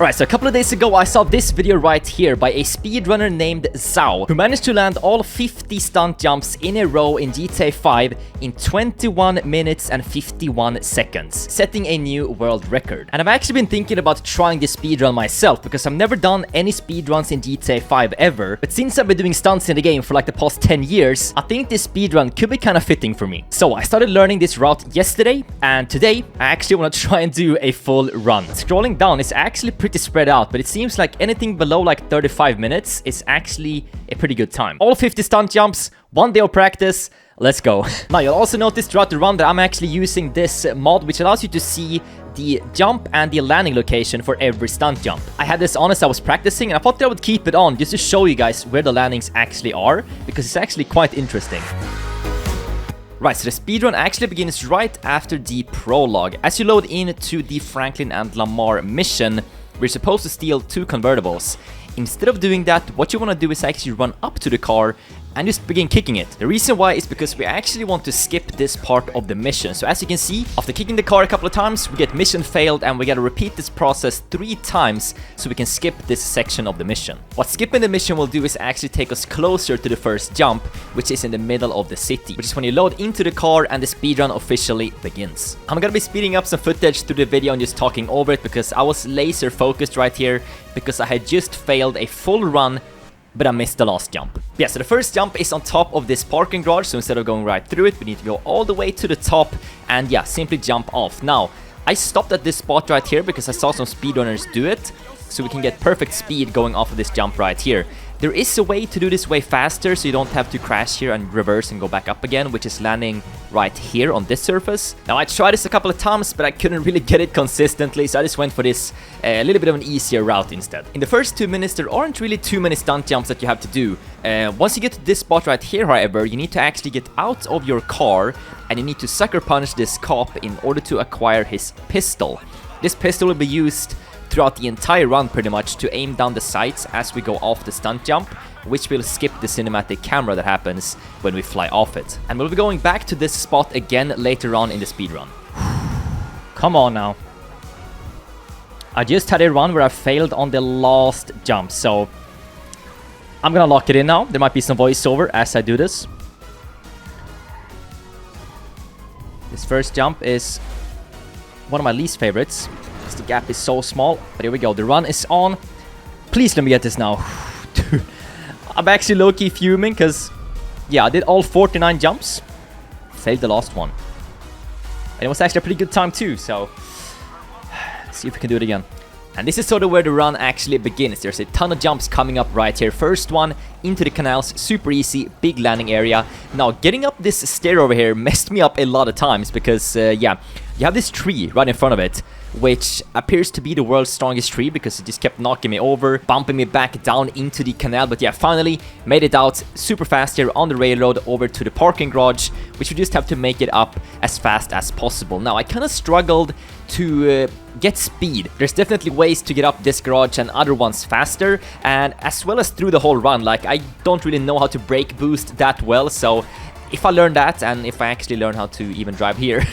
Right, so a couple of days ago I saw this video right here by a speedrunner named Zhao, who managed to land all 50 stunt jumps in a row in GTA 5 in 21 minutes and 51 seconds, setting a new world record. And I've actually been thinking about trying this speedrun myself, because I've never done any speedruns in GTA 5 ever, but since I've been doing stunts in the game for like the past 10 years, I think this speedrun could be kind of fitting for me. So I started learning this route yesterday, and today I actually want to try and do a full run. Scrolling down is actually pretty spread out, but it seems like anything below like 35 minutes is actually a pretty good time. All 50 stunt jumps, 1 day of practice, let's go. Now you'll also notice throughout the run that I'm actually using this mod, which allows you to see the jump and the landing location for every stunt jump. I had this on as I was practicing, and I thought that I would keep it on just to show you guys where the landings actually are, because it's actually quite interesting. Right, so the speedrun actually begins right after the prologue. As you load into the Franklin and Lamar mission, we're supposed to steal 2 convertibles. Instead of doing that, what you want to do is actually run up to the car and just begin kicking it. The reason why is because we actually want to skip this part of the mission. So as you can see, after kicking the car a couple of times, we get mission failed, and we gotta repeat this process 3 times so we can skip this section of the mission. What skipping the mission will do is actually take us closer to the first jump, which is in the middle of the city, which is when you load into the car and the speedrun officially begins. I'm gonna be speeding up some footage through the video and just talking over it, because I was laser focused right here, because I had just failed a full run, but I missed the last jump. Yeah, so the first jump is on top of this parking garage, so instead of going right through it, we need to go all the way to the top and yeah, simply jump off. Now, I stopped at this spot right here because I saw some speedrunners do it, so we can get perfect speed going off of this jump right here. There is a way to do this way faster, so you don't have to crash here and reverse and go back up again, which is landing right here on this surface. Now, I tried this a couple of times, but I couldn't really get it consistently, so I just went for this a little bit of an easier route instead. In the first 2 minutes, there aren't really too many stunt jumps that you have to do. Once you get to this spot right here, however, you need to actually get out of your car, and you need to sucker punch this cop in order to acquire his pistol. This pistol will be used throughout the entire run pretty much to aim down the sights as we go off the stunt jump, which will skip the cinematic camera that happens when we fly off it. And we'll be going back to this spot again later on in the speedrun. Come on now. I just had a run where I failed on the last jump, so I'm gonna lock it in now. There might be some voiceover as I do this. This first jump is one of my least favorites. The gap is so small, but here we go. The run is on. Please let me get this now. Dude, I'm actually low-key fuming because, yeah, I did all 49 jumps. Failed the last one. And it was actually a pretty good time too, so let's see if we can do it again. And this is sort of where the run actually begins. There's a ton of jumps coming up right here. First one into the canals, super easy, big landing area. Now, getting up this stair over here messed me up a lot of times because, yeah, you have this tree right in front of it, which appears to be the world's strongest tree because it just kept knocking me over, bumping me back down into the canal. But yeah, finally made it out super fast here on the railroad over to the parking garage, which we just have to make it up as fast as possible. Now, I kind of struggled to get speed. There's definitely ways to get up this garage and other ones faster, and as well as through the whole run. Like, I don't really know how to brake boost that well, so if I learned that, and if I actually learned how to even drive here,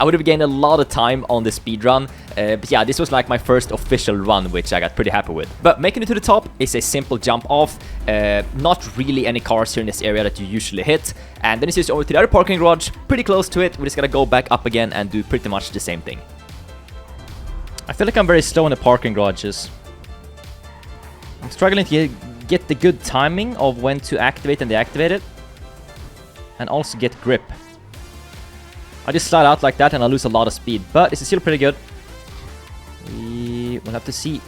I would have gained a lot of time on the speedrun. But yeah, this was like my first official run, which I got pretty happy with. But making it to the top is a simple jump off. Not really any cars here in this area that you usually hit. And then it's just over to the other parking garage, pretty close to it. We just gotta go back up again and do pretty much the same thing. I feel like I'm very slow in the parking garages. I'm struggling to get the good timing of when to activate and deactivate it. And also get grip. I just slide out like that and I lose a lot of speed, but this is still pretty good. We'll have to see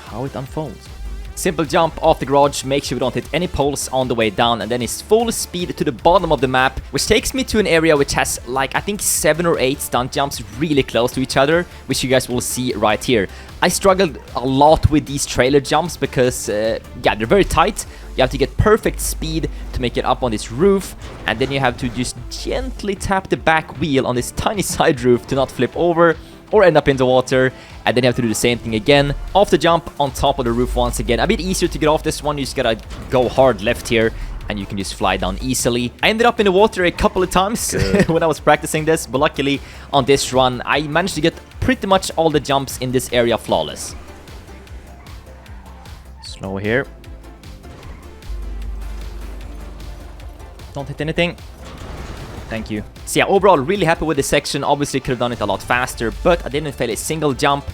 how it unfolds. Simple jump off the garage, make sure we don't hit any poles on the way down, and then it's full speed to the bottom of the map, which takes me to an area which has like, I think 7 or 8 stunt jumps really close to each other, which you guys will see right here. I struggled a lot with these trailer jumps because, yeah, they're very tight. You have to get perfect speed to make it up on this roof, and then you have to just gently tap the back wheel on this tiny side roof to not flip over or end up in the water, and then you have to do the same thing again. Off the jump on top of the roof once again. A bit easier to get off this one, you just gotta go hard left here, and you can just fly down easily. I ended up in the water a couple of times when I was practicing this, but luckily on this run, I managed to get pretty much all the jumps in this area flawless. Slow here. Don't hit anything. Thank you. So yeah, overall, really happy with this section. Obviously, could have done it a lot faster, but I didn't fail a single jump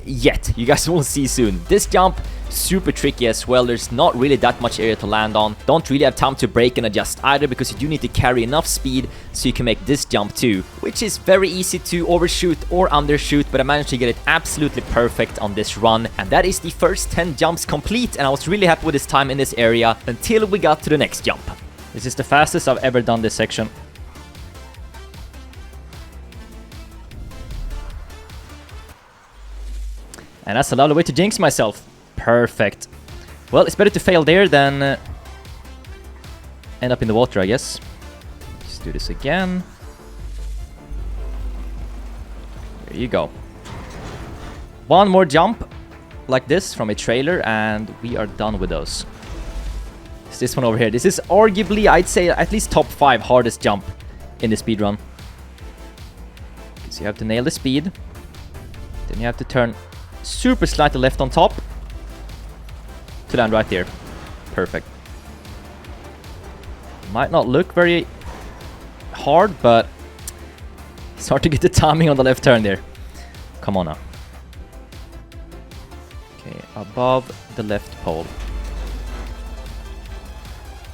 yet. You guys will see soon. This jump, super tricky as well. There's not really that much area to land on. Don't really have time to brake and adjust either, because you do need to carry enough speed so you can make this jump too, which is very easy to overshoot or undershoot, but I managed to get it absolutely perfect on this run. And that is the first 10 jumps complete, and I was really happy with this time in this area until we got to the next jump. This is the fastest I've ever done this section. And that's a lovely way to jinx myself. Perfect. Well, it's better to fail there than end up in the water, I guess. Let's do this again. There you go. One more jump like this from a trailer, and we are done with those. It's this one over here. This is arguably, I'd say, at least top 5 hardest jump in the speedrun. So you have to nail the speed. Then you have to turn super slightly left on top to land right there. Perfect. Might not look very hard, but it's hard to get the timing on the left turn there. Come on now. Okay, above the left pole.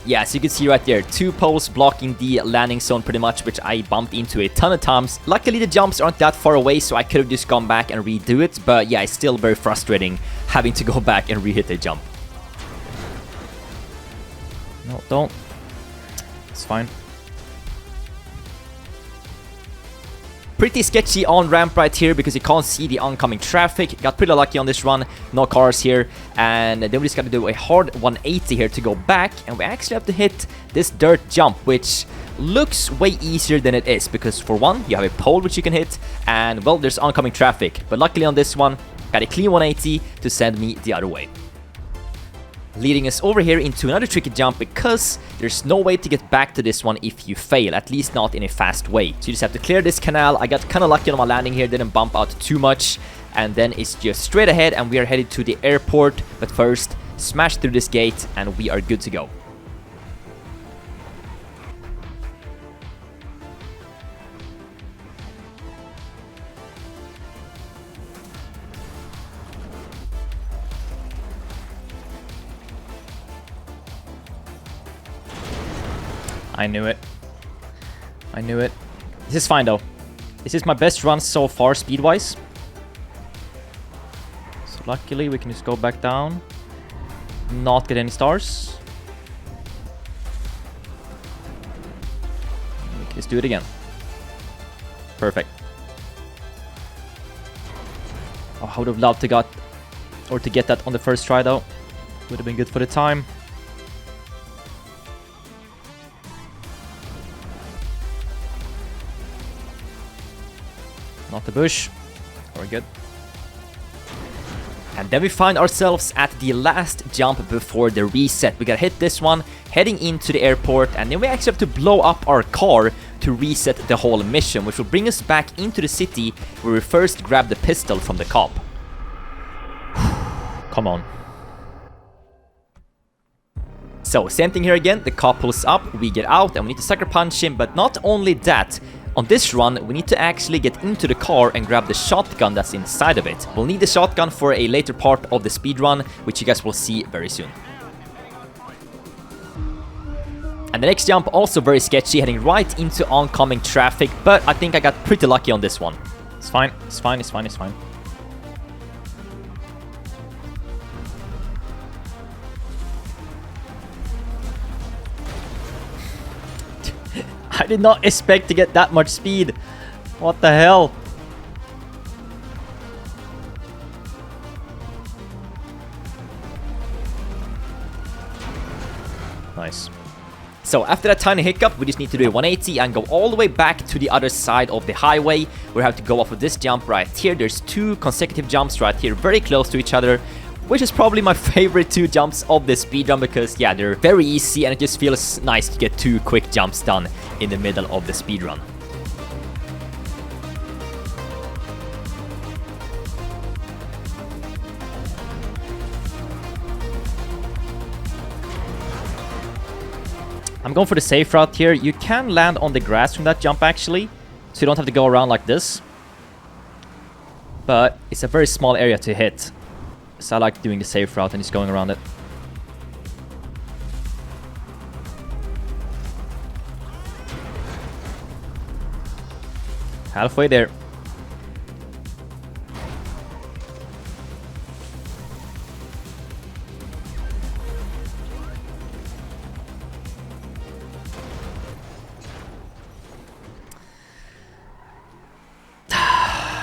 Yeah, so you can see right there, 2 poles blocking the landing zone pretty much, which I bumped into a ton of times. Luckily, the jumps aren't that far away, so I could have just gone back and redo it. But yeah, it's still very frustrating having to go back and re-hit a jump. No, don't. It's fine. Pretty sketchy on-ramp right here because you can't see the oncoming traffic. Got pretty lucky on this run. No cars here. And then we just got to do a hard 180 here to go back. And we actually have to hit this dirt jump, which looks way easier than it is. Because for one, you have a pole which you can hit. And, well, there's oncoming traffic. But luckily on this one, got a clean 180 to send me the other way. Leading us over here into another tricky jump because there's no way to get back to this one if you fail, at least not in a fast way. So you just have to clear this canal. I got kind of lucky on my landing here, didn't bump out too much, and then it's just straight ahead and we are headed to the airport. But first, smash through this gate and we are good to go. I knew it. I knew it. This is fine though. This is my best run so far speed-wise. So luckily we can just go back down. Not get any stars. We can just do it again. Perfect. Oh, I would have loved to get that on the first try though. Would have been good for the time. Not the bush. We're good. And then we find ourselves at the last jump before the reset. We gotta hit this one, heading into the airport, and then we actually have to blow up our car to reset the whole mission, which will bring us back into the city where we first grab the pistol from the cop. Come on. So, same thing here again. The cop pulls up, we get out, and we need to sucker punch him, but not only that. On this run, we need to actually get into the car and grab the shotgun that's inside of it. We'll need the shotgun for a later part of the speedrun, which you guys will see very soon. And the next jump, also very sketchy, heading right into oncoming traffic, but I think I got pretty lucky on this one. It's fine, it's fine, it's fine, it's fine. I did not expect to get that much speed. What the hell? Nice. So after that tiny hiccup, we just need to do a 180 and go all the way back to the other side of the highway. We have to go off of this jump right here. There's 2 consecutive jumps right here, very close to each other, which is probably my favorite 2 jumps of the speedrun because, yeah, they're very easy and it just feels nice to get 2 quick jumps done in the middle of the speedrun. I'm going for the safe route here. You can land on the grass from that jump, actually. So you don't have to go around like this. But it's a very small area to hit. So I like doing the safe route and just going around it. Halfway there.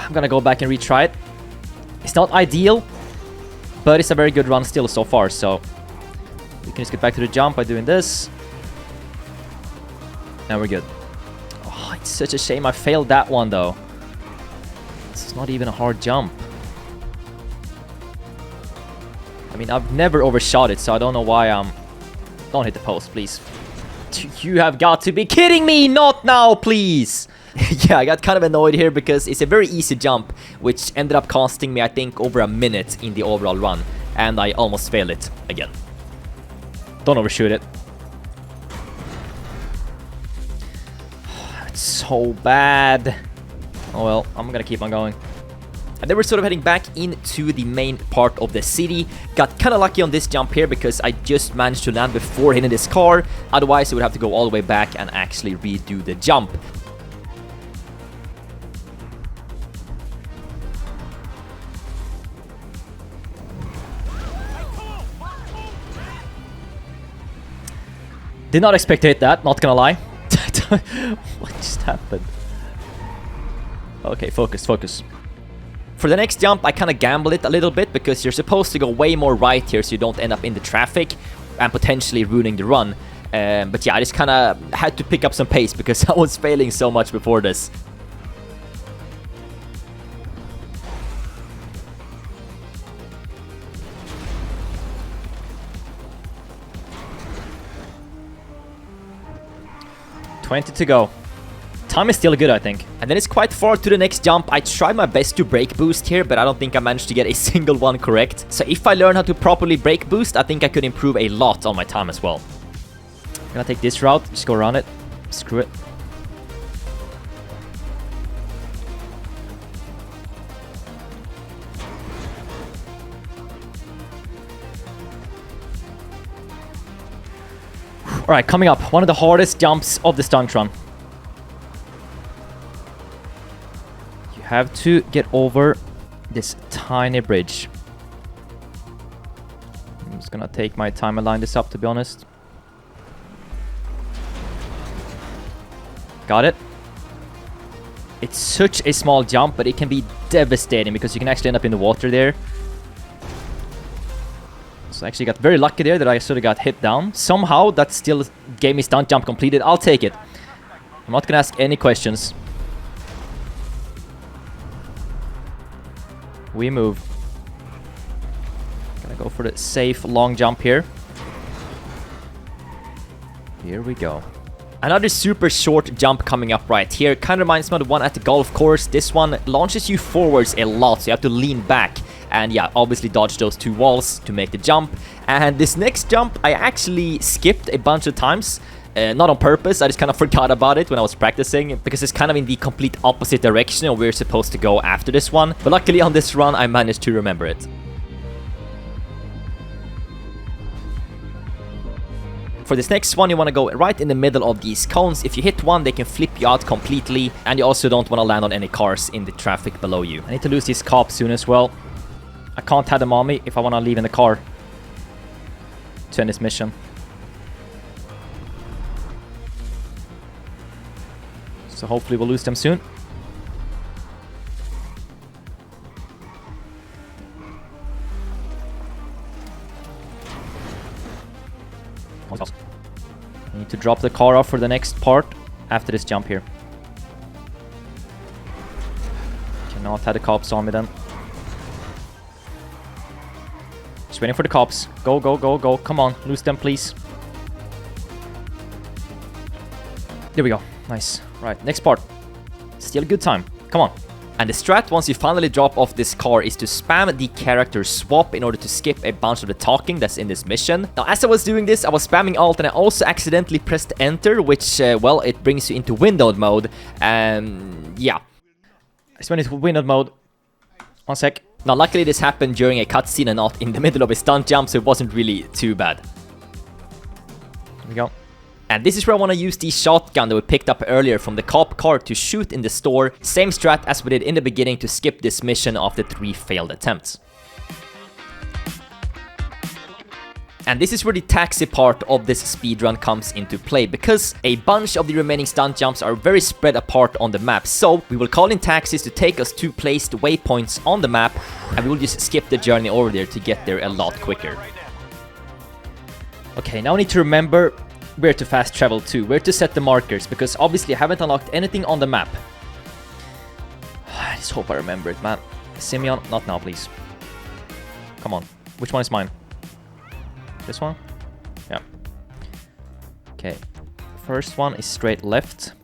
I'm gonna go back and retry it. It's not ideal, but it's a very good run still so far, so we can just get back to the jump by doing this. Now we're good. Oh, it's such a shame I failed that one, though. It's not even a hard jump. I mean, I've never overshot it, so I don't know why I'm... Don't hit the post, please. You have got to be kidding me! Not now, please! Yeah, I got kind of annoyed here because it's a very easy jump, which ended up costing me, I think, over a minute in the overall run. And I almost failed it again. Don't overshoot it. It's so bad. Oh well, I'm gonna keep on going. And then we're sort of heading back into the main part of the city. Got kind of lucky on this jump here because I just managed to land before hitting this car. Otherwise, I would have to go all the way back and actually redo the jump. Did not expect to hit that, not gonna lie. What just happened? Okay, focus, focus. For the next jump, I kind of gambled it a little bit because you're supposed to go way more right here so you don't end up in the traffic and potentially ruining the run. But yeah, I just kind of had to pick up some pace because I was failing so much before this. $20 to go. Time is still good, I think. And then it's quite far to the next jump. I tried my best to brake boost here, but I don't think I managed to get a single one correct. So if I learn how to properly brake boost, I think I could improve a lot on my time as well. I'm gonna take this route, just go around it. Screw it. Alright, coming up. One of the hardest jumps of the stunt run. You have to get over this tiny bridge. I'm just gonna take my time and line this up, to be honest. Got it. It's such a small jump, but it can be devastating because you can actually end up in the water there. So I actually got very lucky there that I sort of got hit down. Somehow that still gave me stunt jump completed. I'll take it. I'm not gonna ask any questions. We move. Gonna go for the safe long jump here. Here we go. Another super short jump coming up right here. Kind of reminds me of the one at the golf course. This one launches you forwards a lot, so you have to lean back. And yeah, obviously dodge those two walls to make the jump. And this next jump, I actually skipped a bunch of times. Not on purpose, I just kind of forgot about it when I was practicing. Because it's kind of in the complete opposite direction of where we're supposed to go after this one. But luckily on this run, I managed to remember it. For this next one, you want to go right in the middle of these cones. If you hit one, they can flip you out completely. And you also don't want to land on any cars in the traffic below you. I need to lose these cops soon as well. I can't have them on me if I want to leave in the car to end this mission. So hopefully we'll lose them soon. I need to drop the car off for the next part after this jump here. Cannot have the cops on me then. Just waiting for the cops. Go, go, go, go. Come on. Lose them, please. There we go. Nice. Right. Next part. Still a good time. Come on. And the strat once you finally drop off this car is to spam the character swap in order to skip a bunch of the talking that's in this mission. Now as I was doing this, I was spamming alt and I also accidentally pressed enter, which, well, it brings you into windowed mode. And yeah. I just went into windowed mode. One sec. Now luckily this happened during a cutscene and not in the middle of a stunt jump, so it wasn't really too bad. Here we go. And this is where I want to use the shotgun that we picked up earlier from the cop car to shoot in the store. Same strat as we did in the beginning to skip this mission after 3 failed attempts. And this is where the taxi part of this speedrun comes into play, because a bunch of the remaining stunt jumps are very spread apart on the map. So we will call in taxis to take us to placed waypoints on the map, and we will just skip the journey over there to get there a lot quicker. Okay, now I need to remember where to fast travel to, where to set the markers, because obviously I haven't unlocked anything on the map. I just hope I remember it, man. Simeon, not now, please. Come on. Which one is mine? This one? Yeah. Okay. First one is straight left.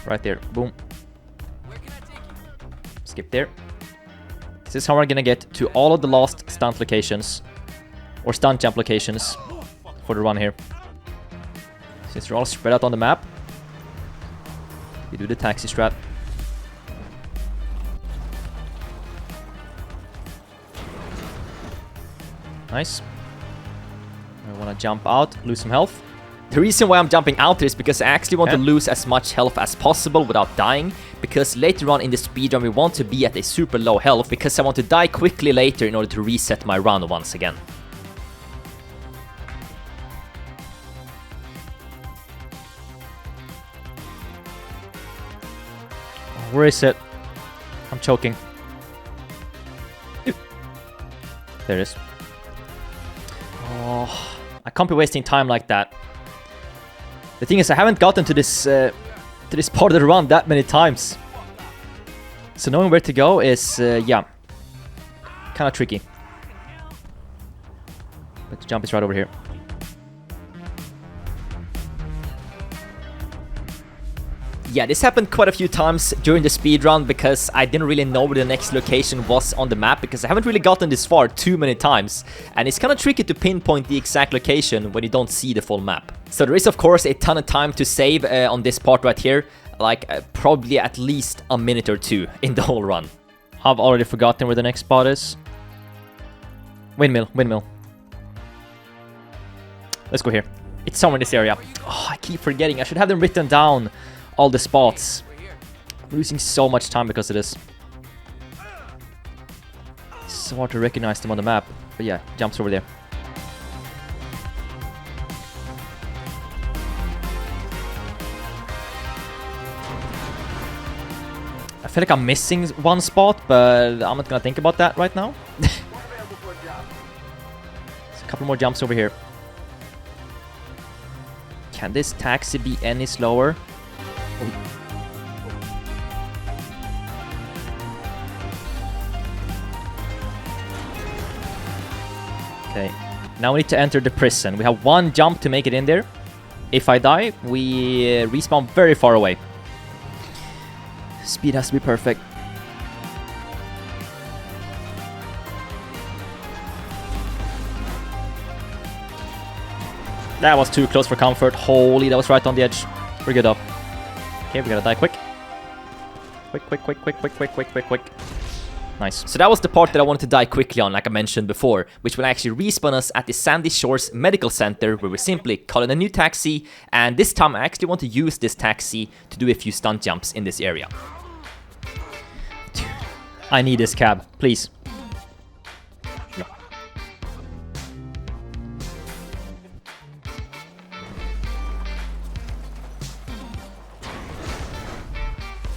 Right there. Boom. Skip there. This is how we're gonna get to all of the last stunt locations, or stunt jump locations, for the run here. Since they're all spread out on the map, we do the taxi strat. Nice. I want to jump out, lose some health. The reason why I'm jumping out is because I actually want to lose as much health as possible without dying, because later on in the speedrun we want to be at a super low health, because I want to die quickly later in order to reset my run once again. Where is it? I'm choking. There it is. Oh, I can't be wasting time like that. The thing is, I haven't gotten to this part of the run that many times. So knowing where to go is, yeah, kind of tricky. But the jump is right over here. Yeah, this happened quite a few times during the speedrun because I didn't really know where the next location was on the map, because I haven't really gotten this far too many times, and it's kind of tricky to pinpoint the exact location when you don't see the full map. So there is of course a ton of time to save on this part right here, like probably at least a minute or 2 in the whole run. I've already forgotten where the next spot is. Windmill, windmill. Let's go here. It's somewhere in this area. Oh, I keep forgetting. I should have them written down. All the spots. I'm losing so much time because of this. It's so hard to recognize them on the map. But yeah, jumps over there. I feel like I'm missing one spot, but I'm not gonna think about that right now. There's a couple more jumps over here. Can this taxi be any slower? Okay, now we need to enter the prison. We have 1 jump to make it in there. If I die, we respawn very far away. Speed has to be perfect. That was too close for comfort. Holy, that was right on the edge. We're good up. Okay, we gotta die quick. Quick. Nice. So that was the part that I wanted to die quickly on, like I mentioned before, which will actually respawn us at the Sandy Shores Medical Center, where we simply call in a new taxi, and this time I actually want to use this taxi to do a few stunt jumps in this area. Dude, I need this cab, please. No.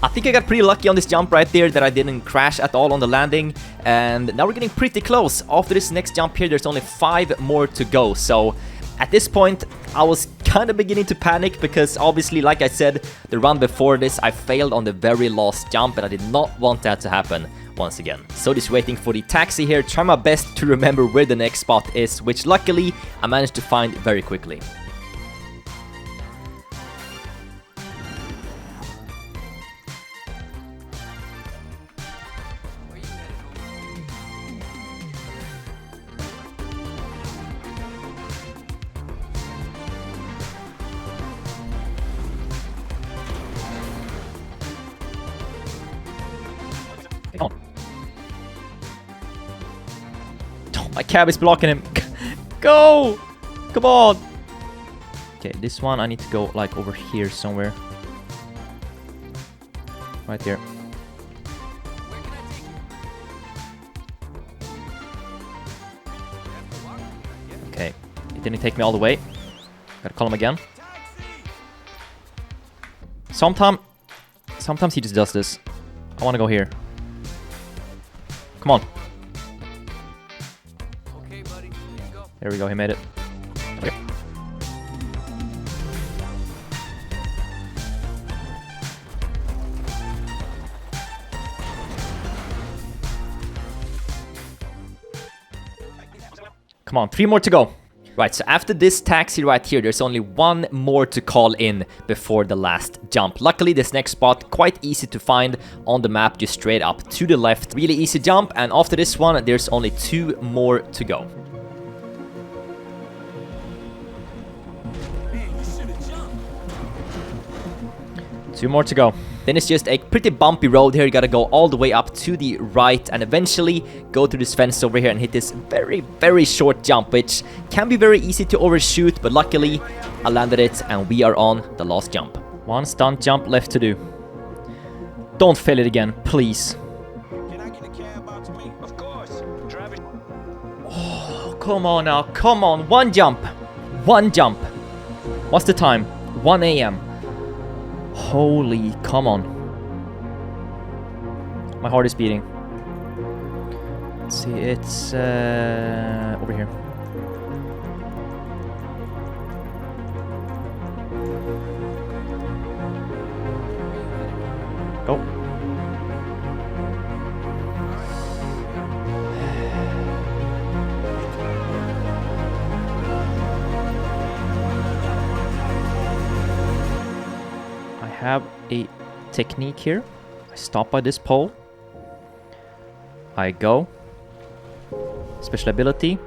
I think I got pretty lucky on this jump right there that I didn't crash at all on the landing, and now we're getting pretty close. After this next jump here, there's only 5 more to go, so at this point I was kind of beginning to panic because obviously, like I said, the run before this I failed on the very last jump, and I did not want that to happen once again. So just waiting for the taxi here, try my best to remember where the next spot is, which luckily I managed to find very quickly. My cab is blocking him. Go! Come on! Okay, this one I need to go like over here somewhere. Right here. Okay, it didn't take me all the way. Gotta call him again. Sometimes he just does this. I wanna go here. Come on. Okay, buddy. There you go. There we go, he made it. Okay. Come on, 3 more to go. Right, so after this taxi right here, there's only 1 more to call in before the last jump. Luckily, this next spot, quite easy to find on the map, just straight up to the left. Really easy jump, and after this one, there's only 2 more to go. Two more to go. Then it's just a pretty bumpy road here. You gotta go all the way up to the right and eventually go through this fence over here and hit this very, very short jump, which can be very easy to overshoot, but luckily I landed it and we are on the last jump. 1 stunt jump left to do. Don't fail it again, please. Can I get a cab out to me? Of course. Drive it. Oh, come on now, come on. 1 jump. 1 jump. What's the time? 1 a.m. Holy, come on. My heart is beating. Let's see, it's over here. Go. I have a technique here. I stop by this pole. I go. Special ability.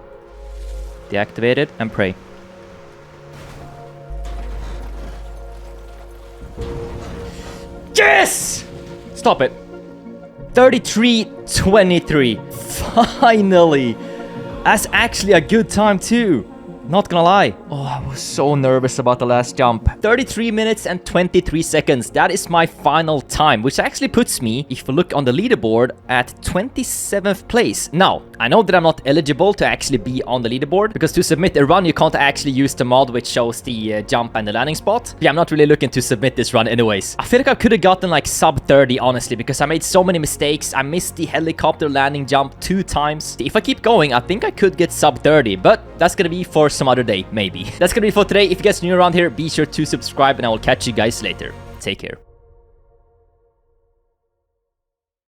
Deactivate it and pray. Yes! Stop it. 33:23. Finally. That's actually a good time too. Not gonna lie. Oh, I was so nervous about the last jump. 33 minutes and 23 seconds. That is my final time, which actually puts me, if you look on the leaderboard, at 27th place. Now, I know that I'm not eligible to actually be on the leaderboard, because to submit a run, you can't actually use the mod which shows the jump and the landing spot. Yeah, I'm not really looking to submit this run anyways. I feel like I could have gotten like sub 30, honestly, because I made so many mistakes. I missed the helicopter landing jump 2 times. If I keep going, I think I could get sub 30, but that's gonna be for some other day, maybe. That's gonna be for today. If you guys are new around here, be sure to subscribe and I will catch you guys later. Take care.